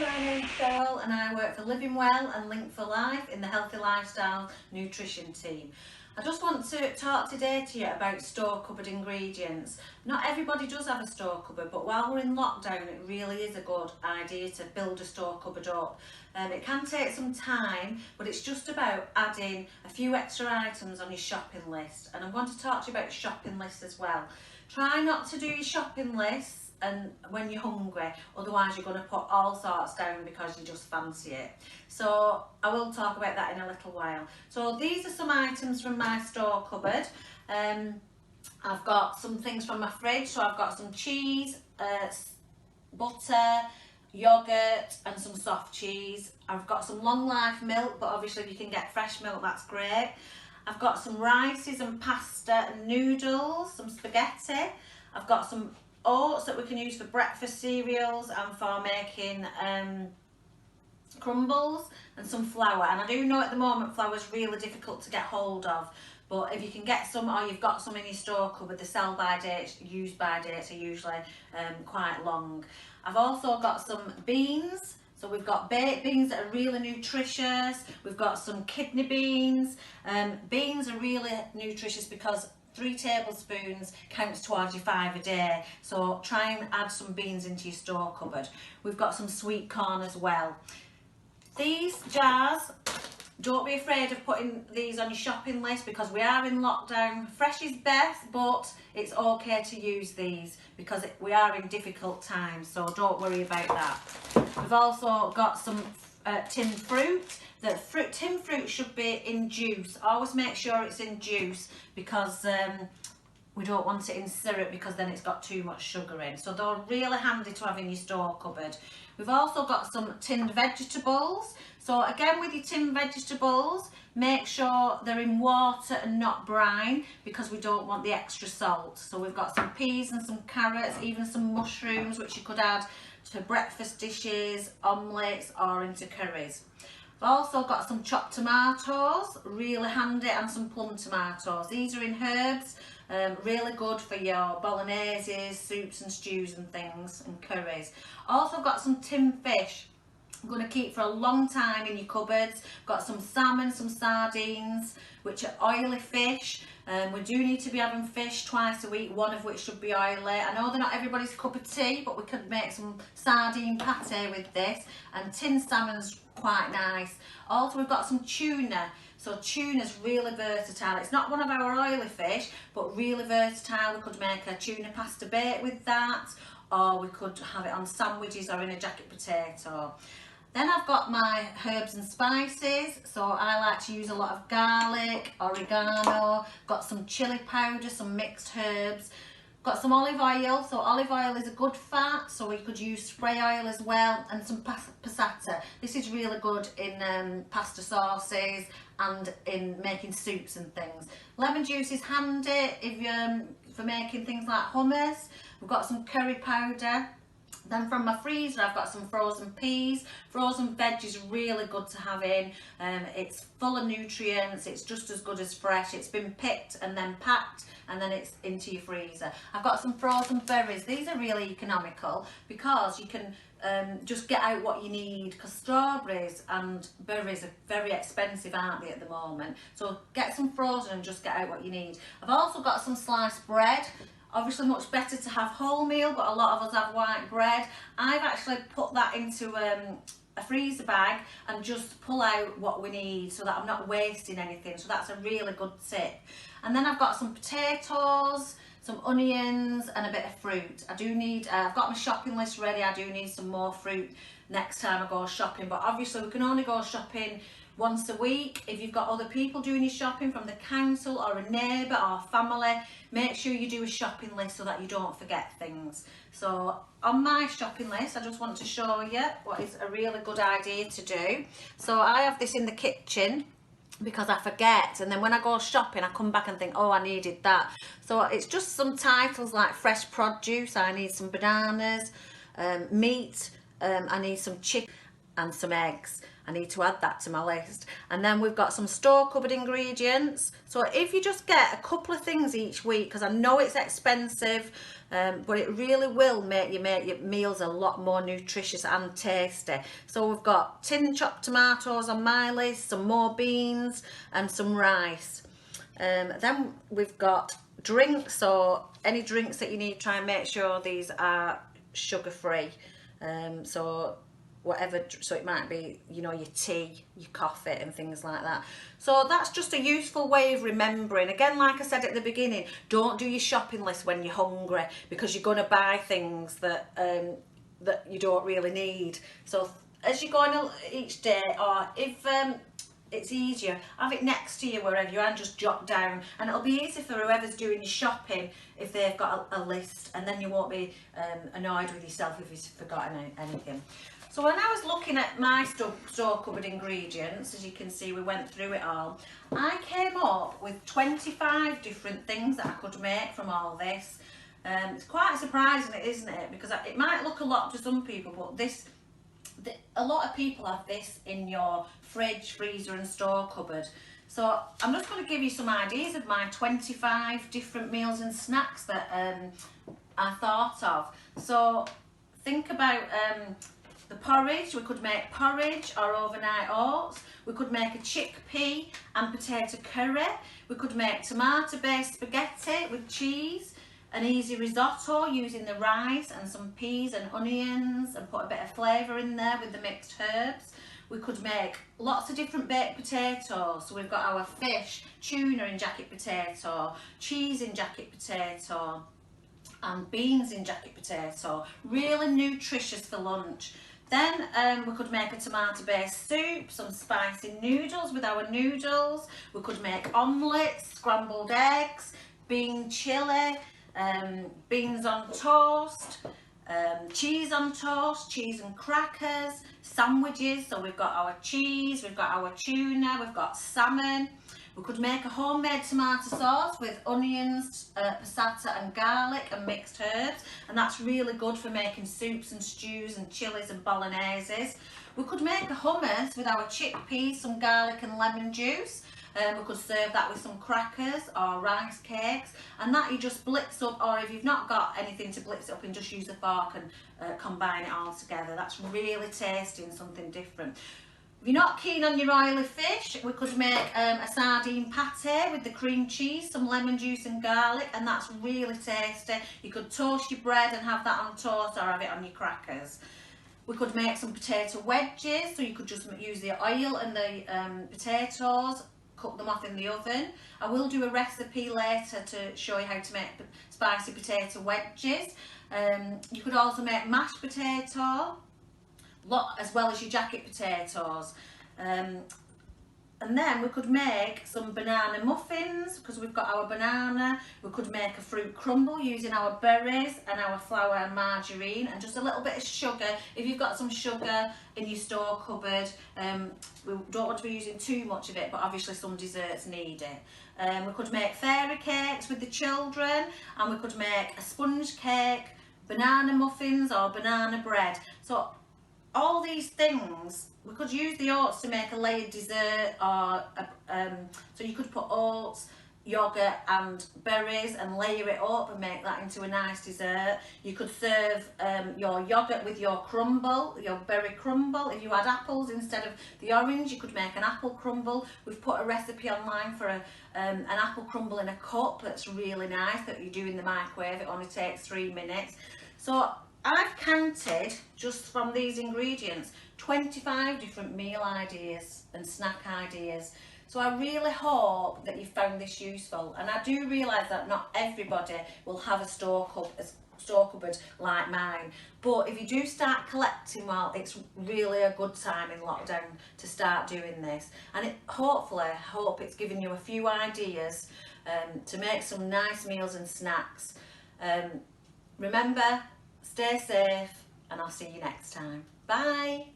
my name's Cheryl and I work for Living Well and Link for Life in the Healthy Lifestyle Nutrition team. I just want to talk today to you about store cupboard ingredients. Not everybody does have a store cupboard, but while we're in lockdown it really is a good idea to build a store cupboard up. It can take some time, but it's just about adding a few extra items on your shopping list, and I'm going to talk to you about your shopping list as well. Try not to do your shopping lists and when you're hungry, otherwise you're going to put all sorts down because you just fancy it. So I will talk about that in a little while. So these are some items from my store cupboard. I've got some things from my fridge, so I've got some cheese, butter, yogurt and some soft cheese. I've got some long life milk, but obviously if you can get fresh milk that's great. I've got some rices and pasta and noodles, some spaghetti. I've got some oats that we can use for breakfast cereals and for making crumbles, and some flour. And I do know at the moment flour is really difficult to get hold of, but if you can get some, or you've got some in your store cupboard, the sell by dates, use by dates are usually quite long. I've also got some beans. So we've got baked beans that are really nutritious. We've got some kidney beans. Beans are really nutritious because 3 tablespoons counts towards your 5 a day. So try and add some beans into your store cupboard. We've got some sweet corn as well. These jars, don't be afraid of putting these on your shopping list because we are in lockdown. Fresh is best, but it's okay to use these because we are in difficult times, so don't worry about that. We've also got some tinned fruit. Tinned fruit should be in juice. Always make sure it's in juice because we don't want it in syrup because then it's got too much sugar in. So they're really handy to have in your store cupboard. We've also got some tinned vegetables. So again, with your tinned vegetables, make sure they're in water and not brine because we don't want the extra salt. So we've got some peas and some carrots, even some mushrooms, which you could add to breakfast dishes, omelettes or into curries. I've also got some chopped tomatoes, really handy, and some plum tomatoes. These are in herbs, really good for your bolognese, soups and stews and things, and curries. Also got some tinned fish. I'm going to keep for a long time in your cupboards. Got some salmon, some sardines, which are oily fish. We do need to be having fish twice a week, one of which should be oily. I know they're not everybody's cup of tea, but we could make some sardine pate with this, and tinned salmon's quite nice. Also we've got some tuna. So tuna's really versatile. It's not one of our oily fish, but really versatile. We could make a tuna pasta bake with that, or we could have it on sandwiches or in a jacket potato. Then I've got my herbs and spices, so I like to use a lot of garlic, oregano, got some chilli powder, some mixed herbs, got some olive oil. So olive oil is a good fat, so we could use spray oil as well, and some passata. This is really good in pasta sauces and in making soups and things. Lemon juice is handy if for making things like hummus. We've got some curry powder. Then from my freezer I've got some frozen peas. Frozen veg is really good to have in. It's full of nutrients, it's just as good as fresh. It's been picked and then packed and then it's into your freezer. I've got some frozen berries. These are really economical because you can just get out what you need, because strawberries and berries are very expensive, aren't they, at the moment? So get some frozen and just get out what you need. I've also got some sliced bread. Obviously much better to have wholemeal, but a lot of us have white bread. I've actually put that into a freezer bag and just pull out what we need so that I'm not wasting anything. So that's a really good tip. And then I've got some potatoes, some onions and a bit of fruit. I do need, I've got my shopping list ready. I do need some more fruit next time I go shopping, but obviously we can only go shopping once a week. If you've got other people doing your shopping from the council or a neighbour or family, make sure you do a shopping list so that you don't forget things. So on my shopping list, I just want to show you what is a really good idea to do. So I have this in the kitchen because I forget, and then when I go shopping I come back and think, oh, I needed that. So it's just some titles like fresh produce. I need some bananas, meat, I need some chicken and some eggs. I need to add that to my list. And then we've got some store cupboard ingredients. So if you just get a couple of things each week, because I know it's expensive, but it really will make your meals a lot more nutritious and tasty. So we've got tin chopped tomatoes on my list, some more beans and some rice. Then we've got drinks, so any drinks that you need, try and make sure these are sugar free. So whatever, so it might be, you know, your tea, your coffee and things like that. So that's just a useful way of remembering. Again, like I said at the beginning, don't do your shopping list when you're hungry, because you're going to buy things that that you don't really need. So as you go on each day, or if it's easier, have it next to you wherever you are and just jot down, and it'll be easy for whoever's doing your shopping if they've got a list, and then you won't be annoyed with yourself if you've forgotten anything. So when I was looking at my store cupboard ingredients, as you can see, we went through it all, I came up with 25 different things that I could make from all this. It's quite surprising, isn't it? Because it might look a lot to some people, but a lot of people have this in your fridge, freezer and store cupboard. So I'm just going to give you some ideas of my 25 different meals and snacks that I thought of. So think about the porridge. We could make porridge or overnight oats. We could make a chickpea and potato curry. We could make tomato based spaghetti with cheese. An easy risotto using the rice and some peas and onions, and put a bit of flavour in there with the mixed herbs. We could make lots of different baked potatoes. So we've got our fish, tuna in jacket potato, cheese in jacket potato, and beans in jacket potato. Really nutritious for lunch. Then we could make a tomato based soup, some spicy noodles with our noodles. We could make omelettes, scrambled eggs, bean chilli, beans on toast, cheese on toast, cheese and crackers, sandwiches. So we've got our cheese, we've got our tuna, we've got salmon. We could make a homemade tomato sauce with onions, passata and garlic and mixed herbs, and that's really good for making soups and stews and chilies and bologneses. We could make a hummus with our chickpeas, some garlic and lemon juice. We could serve that with some crackers or rice cakes, and that you just blitz up, or if you've not got anything to blitz it up, and just use a fork and combine it all together. That's really tasty and something different. If you're not keen on your oily fish, we could make a sardine pate with the cream cheese, some lemon juice and garlic, and that's really tasty. You could toast your bread and have that on toast, or have it on your crackers. We could make some potato wedges, so you could just use the oil and the potatoes, cook them off in the oven. I will do a recipe later to show you how to make spicy potato wedges. You could also make mashed potato, as well as your jacket potatoes. And then we could make some banana muffins, because we've got our banana. We could make a fruit crumble using our berries and our flour and margarine, and just a little bit of sugar. If you've got some sugar in your store cupboard, we don't want to be using too much of it, but obviously some desserts need it. We could make fairy cakes with the children, and we could make a sponge cake, banana muffins or banana bread. So all these things, we could use the oats to make a layered dessert, or so you could put oats, yogurt and berries and layer it up and make that into a nice dessert. You could serve your yogurt with your crumble, your berry crumble. If you had apples instead of the orange, you could make an apple crumble. We've put a recipe online for an apple crumble in a cup that's really nice, that you do in the microwave. It only takes 3 minutes. So I've counted, just from these ingredients, 25 different meal ideas and snack ideas. So I really hope that you found this useful, and I do realise that not everybody will have a store cupboard like mine, but if you do start collecting, well, it's really a good time in lockdown to start doing this, and hopefully, I hope it's given you a few ideas to make some nice meals and snacks. Remember, stay safe, and I'll see you next time. Bye.